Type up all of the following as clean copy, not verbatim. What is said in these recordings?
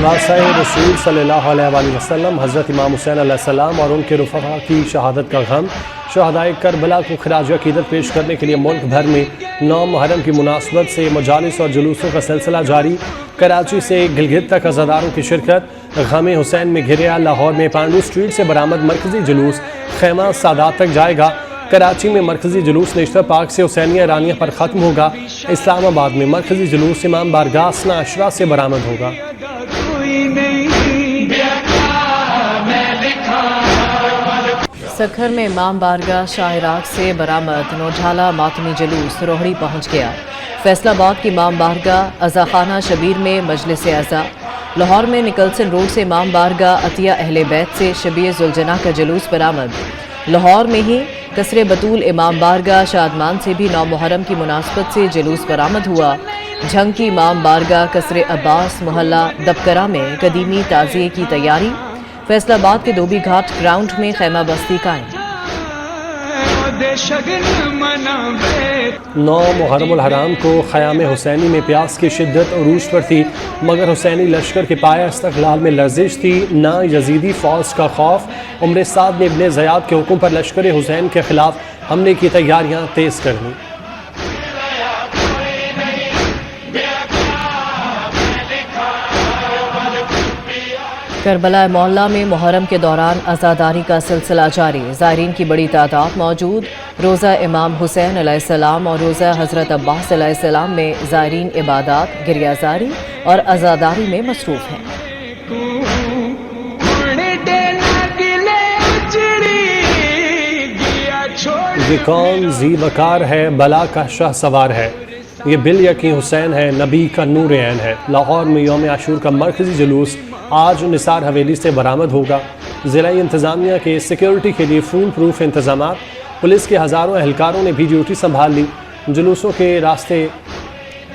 نواسہ رسول صلی اللہ علیہ وآلہ وسلم حضرت امام حسین علیہ السلام اور ان کے رفقا کی شہادت کا غم، شہدائے کربلا کو خراج عقیدت پیش کرنے کے لیے ملک بھر میں 9 محرم کی مناسبت سے مجالس اور جلوسوں کا سلسلہ جاری۔ کراچی سے گلگت تک عزاداروں کی شرکت۔ غم حسین میں گھریا لاہور میں پانڈو اسٹریٹ سے برآمد مرکزی جلوس خیمہ سادات تک جائے گا۔ کراچی میں مرکزی جلوس نشتر پاک سے حسینیہ ایرانیہ پر ختم ہوگا۔ اسلام آباد میں مرکزی جلوس امام بارگاہ اثنا عشرہ سے برآمد ہوگا۔ سکھر میں امام بارگاہ شاہ عراق سے برآمد نوجھالا ماتمی جلوس روہڑی پہنچ گیا۔ فیصل آباد کی امام بارگاہ عزاخانہ شبیر میں مجلس اعزا۔ لاہور میں نکلسن روڈ سے امام بارگاہ عطیہ اہل بیت سے شبیہ ذوالجناح کا جلوس برآمد۔ لاہور میں ہی قصر بطول امام بارگاہ شادمان سے بھی 9 محرم کی مناسبت سے جلوس برآمد ہوا۔ جھنگ کی امام بارگاہ قصر عباس محلہ دبکرہ میں قدیمی تعزیے کی تیاری۔ فیصل آباد کے دھوبی گھاٹ گراؤنڈ میں خیمہ بستی قائم۔ 9 محرم الحرام کو خیام حسینی میں پیاس کی شدت عروج پر تھی، مگر حسینی لشکر کے پایہ استقلال میں لرزش تھی، نہ یزیدی فوج کا خوف۔ عمر سعد نے ابن زیاد کے حکم پر لشکر حسین کے خلاف حملے کی تیاریاں تیز کر دیں۔ کربلا معلیٰ میں محرم کے دوران عزاداری کا سلسلہ جاری، زائرین کی بڑی تعداد موجود۔ روزہ امام حسین علیہ السلام اور روزہ حضرت عباس علیہ السلام میں زائرین عبادات، گریہ زاری اور عزاداری میں مصروف ہیں۔ یہ کون ذی وقار ہے، بلا کا شاہ سوار ہے، یہ بالیقین حسین ہے، نبی کا نور عین ہے۔ لاہور میں یوم عاشور کا مرکزی جلوس آج نثار حویلی سے برآمد ہوگا۔ ضلعی انتظامیہ کے سیکیورٹی کے لیے فول پروف انتظامات، پولیس کے ہزاروں اہلکاروں نے بھی ڈیوٹی سنبھال لی۔ جلوسوں کے راستے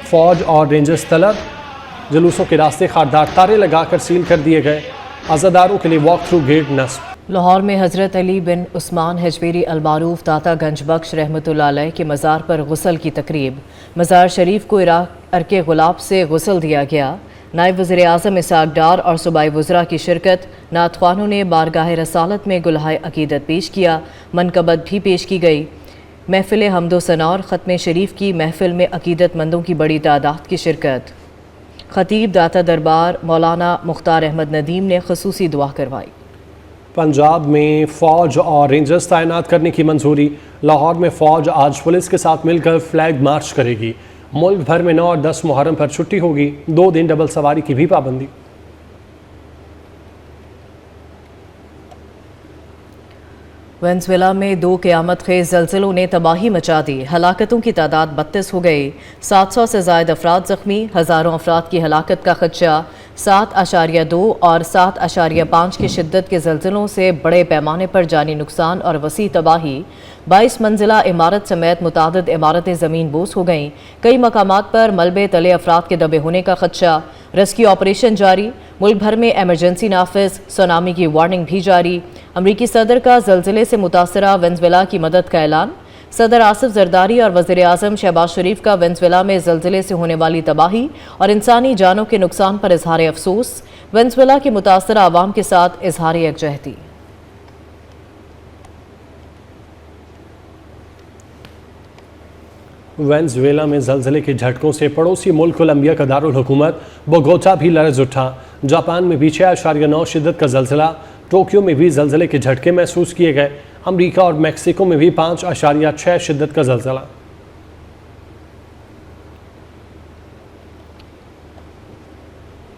فوج اور رینجرز طلب، جلوسوں کے راستے خاردار تارے لگا کر سیل کر دیے گئے۔ عزاداروں کے لیے واک تھرو گیٹ نصب۔ لاہور میں حضرت علی بن عثمان حجویری المعروف داتا گنج بخش رحمۃ اللہ علیہ کے مزار پر غسل کی تقریب۔ مزار شریف کو عرق غلاب سے غسل دیا گیا۔ نائب وزیر اعظم اسحاق ڈار اور صوبائی وزراء کی شرکت۔ نعت خوانوں نے بارگاہ رسالت میں گلہائے عقیدت پیش کیا، منقبت بھی پیش کی گئی۔ محفل حمد و ثنا اور ختم شریف کی محفل میں عقیدت مندوں کی بڑی تعداد کی شرکت۔ خطیب داتا دربار مولانا مختار احمد ندیم نے خصوصی دعا کروائی۔ پنجاب میں فوج اور رینجرز تعینات کرنے کی منظوری۔ لاہور میں فوج آج پولیس کے ساتھ مل کر فلیگ مارچ کرے گی۔ ملک بھر میں 9 اور 10 محرم پر چھٹی ہوگی، 2 دن ڈبل سواری کی بھی پابندی۔ وینزویلا میں 2 قیامت خیز زلزلوں نے تباہی مچا دی، ہلاکتوں کی تعداد 32 ہو گئی، 700 سے زائد افراد زخمی، ہزاروں افراد کی ہلاکت کا خدشہ۔ 7.2 اور 7.5 کی شدت کے زلزلوں سے بڑے پیمانے پر جانی نقصان اور وسیع تباہی۔ 22 منزلہ عمارت سمیت متعدد عمارتیں زمین بوس ہو گئیں، کئی مقامات پر ملبے تلے افراد کے دبے ہونے کا خدشہ۔ ریسکیو آپریشن جاری، ملک بھر میں ایمرجنسی نافذ، سونامی کی وارننگ بھی جاری۔ امریکی صدر کا زلزلے سے متاثرہ وینزویلا کی مدد کا اعلان۔ صدر آصف زرداری اور وزیر اعظم شہباز شریف کا وینزویلا میں زلزلے سے ہونے والی تباہی اور انسانی جانوں کے نقصان پر اظہار افسوس، وینزویلا کی متاثرہ عوام کے ساتھ اظہار یکجہتی۔ وینزویلا میں زلزلے کے جھٹکوں سے پڑوسی ملک کولمبیا کا دارالحکومت بوگوٹا بھی لرز اٹھا۔ جاپان میں بھی 6.9 شدت کا زلزلہ، ٹوکیو میں بھی زلزلے کے جھٹکے محسوس کیے گئے۔ امریکہ اور میکسیکو میں بھی 5.6 شدت کا زلزلہ۔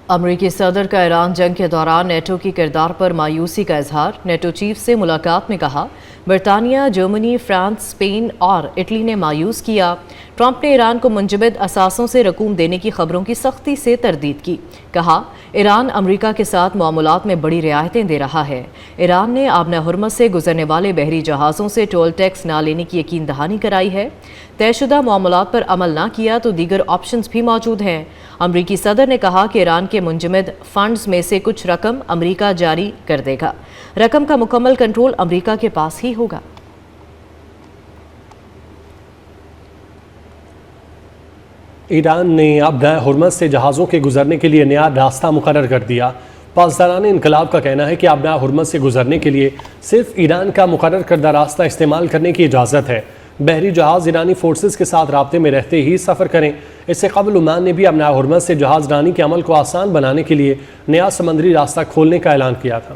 امریکی صدر کا ایران جنگ کے دوران نیٹو کی کردار پر مایوسی کا اظہار۔ نیٹو چیف سے ملاقات میں کہا، برطانیہ، جرمنی، فرانس، اسپین اور اٹلی نے مایوس کیا۔ ٹرمپ نے ایران کو منجمد اثاثوں سے رقوم دینے کی خبروں کی سختی سے تردید کی۔ کہا، ایران امریکہ کے ساتھ معاملات میں بڑی رعایتیں دے رہا ہے۔ ایران نے آبنہ ہرمز سے گزرنے والے بحری جہازوں سے ٹول ٹیکس نہ لینے کی یقین دہانی کرائی ہے۔ طے شدہ معاملات پر عمل نہ کیا تو دیگر آپشنز بھی موجود ہیں۔ امریکی صدر نے کہا کہ ایران کے منجمد فنڈز میں سے کچھ رقم امریکہ جاری کر دے گا۔ رقم کا مکمل کنٹرول امریکہ کے پاس ہی ہوگا۔ ایران نے اب ہرمز سے جہازوں کے گزرنے کے لیے نیا راستہ مقرر کر دیا۔ پاسداران انقلاب کا کہنا ہے کہ اب ہرمز سے گزرنے کے لیے صرف ایران کا مقرر کردہ راستہ استعمال کرنے کی اجازت ہے۔ بحری جہاز ایرانی فورسز کے ساتھ رابطے میں رہتے ہی سفر کریں۔ اس سے قبل عمان نے بھی اب ہرمز سے جہاز رانی کے عمل کو آسان بنانے کے لیے نیا سمندری راستہ کھولنے کا اعلان کیا تھا۔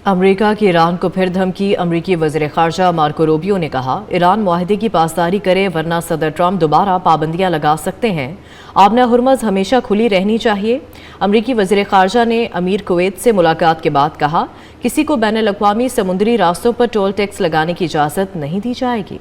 امریکہ کی ایران کو پھر دھمکی۔ امریکی وزیر خارجہ مارکو روبیو نے کہا ایران معاہدے کی پاسداری کرے ورنہ صدر ٹرمپ دوبارہ پابندیاں لگا سکتے ہیں۔ آبنہ ہرمز ہمیشہ کھلی رہنی چاہیے۔ امریکی وزیر خارجہ نے امیر کویت سے ملاقات کے بعد کہا کسی کو بین الاقوامی سمندری راستوں پر ٹول ٹیکس لگانے کی اجازت نہیں دی جائے گی۔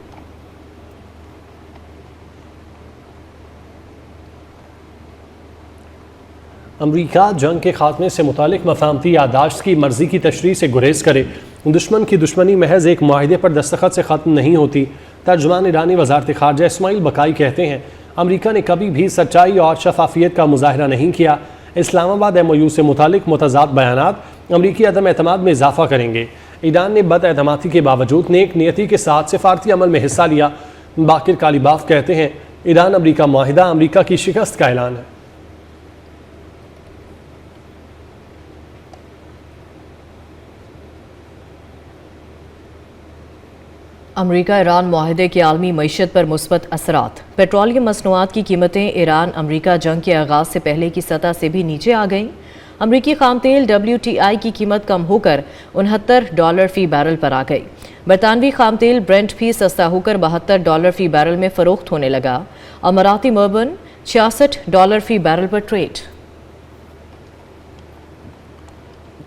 امریکہ جنگ کے خاتمے سے متعلق مفاہمتی یادداشت کی مرضی کی تشریح سے گریز کرے۔ دشمن کی دشمنی محض ایک معاہدے پر دستخط سے ختم نہیں ہوتی۔ ترجمان ایرانی وزارت خارجہ اسماعیل بقائی کہتے ہیں امریکہ نے کبھی بھی سچائی اور شفافیت کا مظاہرہ نہیں کیا۔ اسلام آباد MOU سے متعلق متضاد بیانات امریکی عدم اعتماد میں اضافہ کریں گے۔ ایران نے بد اعتمادی کے باوجود نیک نیتی کے ساتھ سفارتی عمل میں حصہ لیا۔ باقر کالیباف کہتے ہیں ایران امریکہ معاہدہ امریکہ کی شکست کا اعلان ہے۔ امریکہ ایران معاہدے کے عالمی معیشت پر مثبت اثرات۔ پیٹرولیم مصنوعات کی قیمتیں ایران امریکہ جنگ کے آغاز سے پہلے کی سطح سے بھی نیچے آ گئیں۔ امریکی خام تیل WTI کی قیمت کم ہو کر $69 فی بیرل پر آ گئی۔ برطانوی خام تیل برنٹ بھی سستا ہو کر $72 فی بیرل میں فروخت ہونے لگا۔ اماراتی مربن $66 فی بیرل پر ٹریڈ۔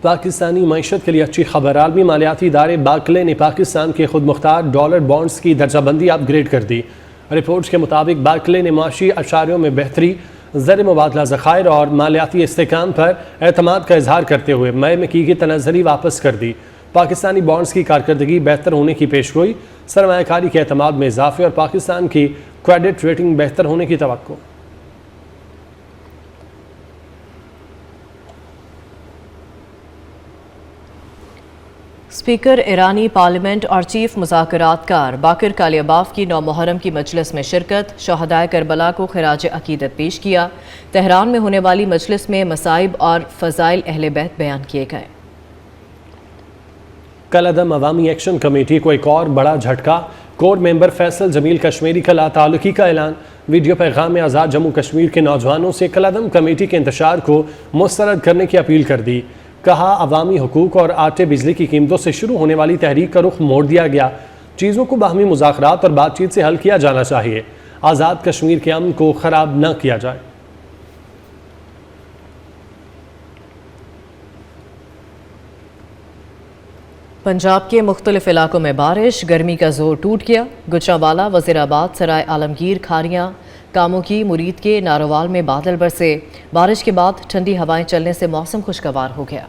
پاکستانی معیشت کے لیے اچھی خبر۔ عالمی مالیاتی ادارے باکلے نے پاکستان کے خود مختار ڈالر بانڈز کی درجہ بندی اپ گریڈ کر دی۔ رپورٹس کے مطابق باکلے نے معاشی اشاریوں میں بہتری، زر مبادلہ ذخائر اور مالیاتی استحکام پر اعتماد کا اظہار کرتے ہوئے مئی میں کی گئی تنزلی واپس کر دی۔ پاکستانی بانڈز کی کارکردگی بہتر ہونے کی پیشگوئی، سرمایہ کاری کے اعتماد میں اضافے اور پاکستان کی کریڈٹ ریٹنگ بہتر ہونے کی توقع۔ اسپیکر ایرانی پارلیمنٹ اور چیف مذاکرات کار باقر کالیباف کی 9 محرم کی مجلس میں شرکت، شہدائے کربلا کو خراج عقیدت پیش کیا۔ تہران میں ہونے والی مجلس میں مصائب اور فضائل اہل بیت بیان کیے گئے۔ کالعدم عوامی ایکشن کمیٹی کو ایک اور بڑا جھٹکا، کور ممبر فیصل جمیل کشمیری کا لا تعلقی کا اعلان۔ ویڈیو پیغام میں آزاد جموں کشمیر کے نوجوانوں سے کالعدم کمیٹی کے انتشار کو مسترد کرنے کی اپیل کر دی۔ کہا عوامی حقوق اور آٹے بجلی کی قیمتوں سے شروع ہونے والی تحریک کا رخ موڑ دیا گیا۔ چیزوں کو باہمی مذاکرات اور بات چیت سے حل کیا جانا چاہیے۔ آزاد کشمیر کے امن کو خراب نہ کیا جائے۔ پنجاب کے مختلف علاقوں میں بارش، گرمی کا زور ٹوٹ گیا۔ گجرانوالہ، وزیر آباد، سرائے عالمگیر، کھاریاں، کاموکی، مرید کے ناروال میں بادل برسے۔ بارش کے بعد ٹھنڈی ہوائیں چلنے سے موسم خوشگوار ہو گیا۔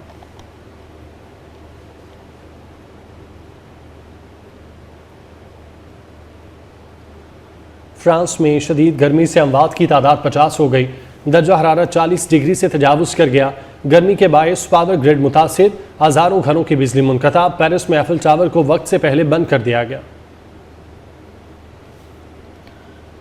فرانس میں شدید گرمی سے اموات کی تعداد 50 ہو گئی۔ درجہ حرارت 40 ڈگری سے تجاوز کر گیا۔ گرمی کے باعث پاور گریڈ متاثر، ہزاروں گھروں کی بجلی منقطع۔ پیرس میں ایفل ٹاور کو وقت سے پہلے بند کر دیا گیا۔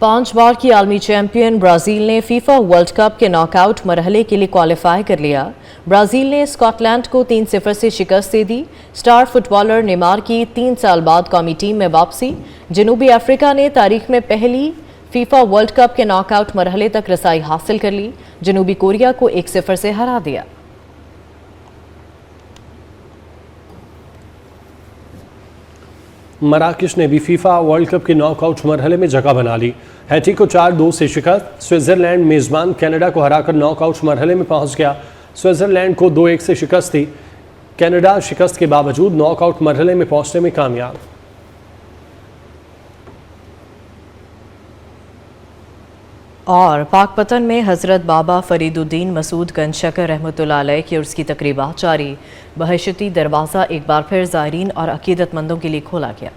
5 بار کی عالمی چیمپئن برازیل نے فیفا ورلڈ کپ کے ناک آؤٹ مرحلے کے لیے کوالیفائی کر لیا۔ برازیل نے اسکاٹ لینڈ کو 3-0 سے شکست دے دی۔ سٹار فٹ بالر نیمار کی 3 سال بعد قومی ٹیم میں واپسی۔ جنوبی افریقہ نے تاریخ میں پہلی فیفا ورلڈ کپ کے ناک آؤٹ مرحلے تک رسائی حاصل کر لی۔ جنوبی کوریا کو 1-0 سے ہرا دیا۔ مراکش نے بھی فیفا ورلڈ کپ کے ناک آؤٹ مرحلے میں جگہ بنا لی۔ ہیٹی کو 4-2 سے شکست۔ سوئٹزرلینڈ میزبان کینیڈا کو ہرا کر ناک آؤٹ مرحلے میں پہنچ گیا۔ سوئٹزرلینڈ کو 2-1 سے شکست تھی۔ کینیڈا شکست کے باوجود ناک آؤٹ مرحلے میں پہنچنے میں کامیاب۔ اور پاک پتن میں حضرت بابا فرید الدین مسعود گنج شکر رحمۃ اللہ علیہ کی عرس کی تقریبات جاری۔ بہشتی دروازہ ایک بار پھر زائرین اور عقیدت مندوں کے لیے کھولا گیا۔